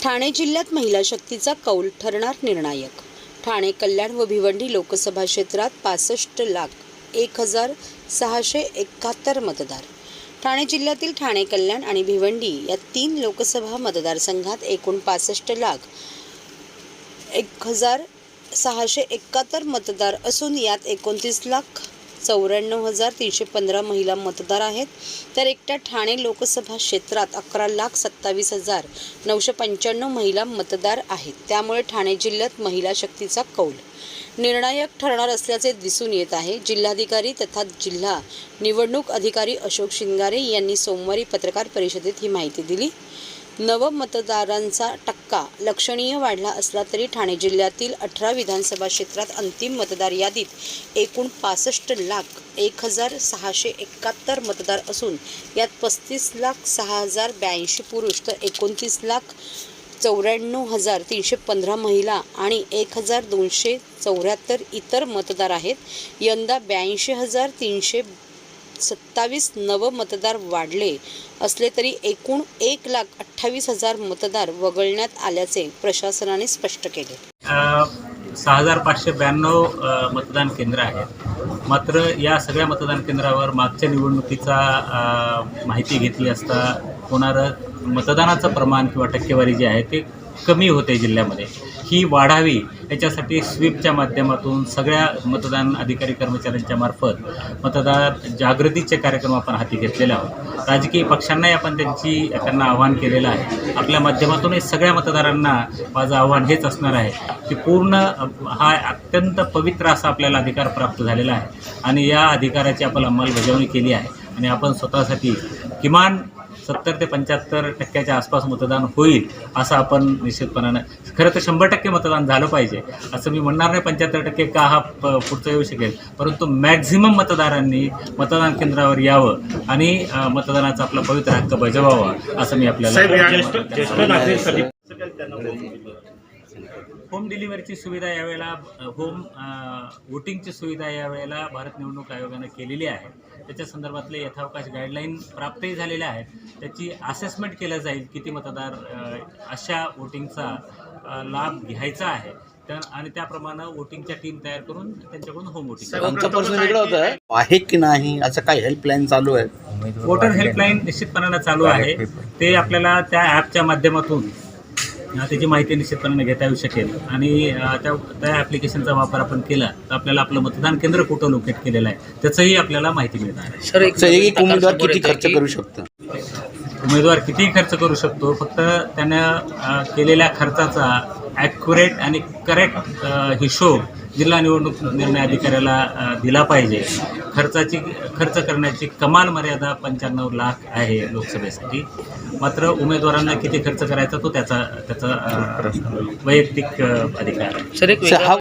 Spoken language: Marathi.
ठाणे जिल्ह्यात महिला शक्तीचा कौल ठरणार निर्णायक। ठाणे, कल्याण व भिवंडी लोकसभा क्षेत्रात 65,01,671 मतदार। ठाणे जिल्ह्यातील ठाणे, कल्याण आणि भिवंडी या 3 लोकसभा मतदारसंघात एकूण 65,01,671 मतदार असून यात 29,94,315 महिला मतदार आहेत। तर एकट्या ठाणे लोकसभा क्षेत्रात 11,27,995 महिला मतदार आहेत। त्यामुळे ठाणे जिल्ह्यात महिला शक्तीचा कौल निर्णायक ठरणार असल्याचे दिसून येत आहे। जिल्हाधिकारी तथा जिल्हा निवडणूक अधिकारी अशोक शिंगारे यांनी सोमवारी पत्रकार परिषदेत ही माहिती दिली। नवमतदारांचा टक्का लक्षणीय वाढला असला तरी ठाणे जिल्ह्यातील 18 विधानसभा क्षेत्रात अंतिम मतदार यादीत एकूण 65,01,671 मतदार असून यात 35,06,082 पुरुष तर 29,94,315 महिला आणि 1,274 इतर मतदार आहेत। यंदा 82,327 नव मतदार वाढले असले तरी एकूण 1,28,000 मतदार वगळण्यात आल्याचे प्रशासनाने स्पष्ट केले। 6,592 मतदान केंद्र आहेत। मात्र या सगळ्या मतदान केंद्रावर मागच्या निवडणुकीचा माहिती घेतली असता होणारं मतदानाचं प्रमाण किंवा टक्केवारी जी आहे ते कमी होते जिल्ह्यामध्ये, ही वाढावी याच्यासाठी स्वीपच्या माध्यमातून सगळ्या मतदान अधिकारी कर्मचाऱ्यांच्या मार्फत मतदार जागृतीचे कार्यक्रम आपण हाती घेतलेले आहोत। राजकीय पक्षांनाही आपण त्यांना आव्हान केलेलं आहे। आपल्या माध्यमातून हे सगळ्या मतदारांना माझं आव्हान हेच असणार आहे की पूर्ण हा अत्यंत पवित्र असा आपल्याला अधिकार प्राप्त झालेला आहे आणि या अधिकाराची आपण अंमलबजावणी केली आहे आणि आपण स्वतःसाठी किमान 70 ते 75% आसपास मतदान होईल असं आपण निश्चितपणानं, खरं तर 100% मतदान झालं पाहिजे असं मी म्हणणार नाही। 75% का हा पुढचं येऊ शकेल, परंतु मॅक्झिमम मतदारांनी मतदान केंद्रावर यावं आणि मतदानाचा आपला पवित्र हक्क बजावावा असं मी आपल्याला। होम डिलिव्हरीची सुविधा यावेळेला, वोटिंगची सुविधा यावेळेला भारत निवडणूक आयोगानं केलेली आहे। त्याच्या संदर्भातले यथावकाश गाईडलाईन प्राप्तही झालेल्या आहेत। त्याची असेसमेंट केलं जाईल किती मतदार अशा वोटिंगचा लाभ घ्यायचा आहे आणि त्याप्रमाणे वोटिंगच्या टीम तयार करून त्यांच्याकडून होम वोटिंग। आमचा प्रश्न वेगळा होता आहे की नाही, असं काही हेल्पलाईन चालू आहे? वोटर हेल्पलाईन निश्चितपणानं चालू आहे। ते आपल्याला त्या ॲपच्या माध्यमातून त्याची माहिती निश्चितपणे घेता येऊ शकेल आणि त्या ॲप्लिकेशनचा वापर आपण केला तर आपल्याला आपलं मतदान केंद्र कुठं लोकेट केलेलं आहे त्याचंही आपल्याला माहिती मिळणार आहे। सर, एक उमेदवार किती खर्च करू शकतो? उमेदवार कितीही खर्च करू शकतो, फक्त त्यानं केलेल्या खर्चाचा ॲक्युरेट आणि करेक्ट हिशोब जिल्हा निवडणूक निर्णय अधिकाऱ्याला दिला पाहिजे। खर्च करण्याची कमाल मर्यादा 95 लाख आहे लोकसभेसाठी। मात्र उमेदवारांना किती खर्च करायचा तो त्याचा वैयक्तिक अधिकार आहे।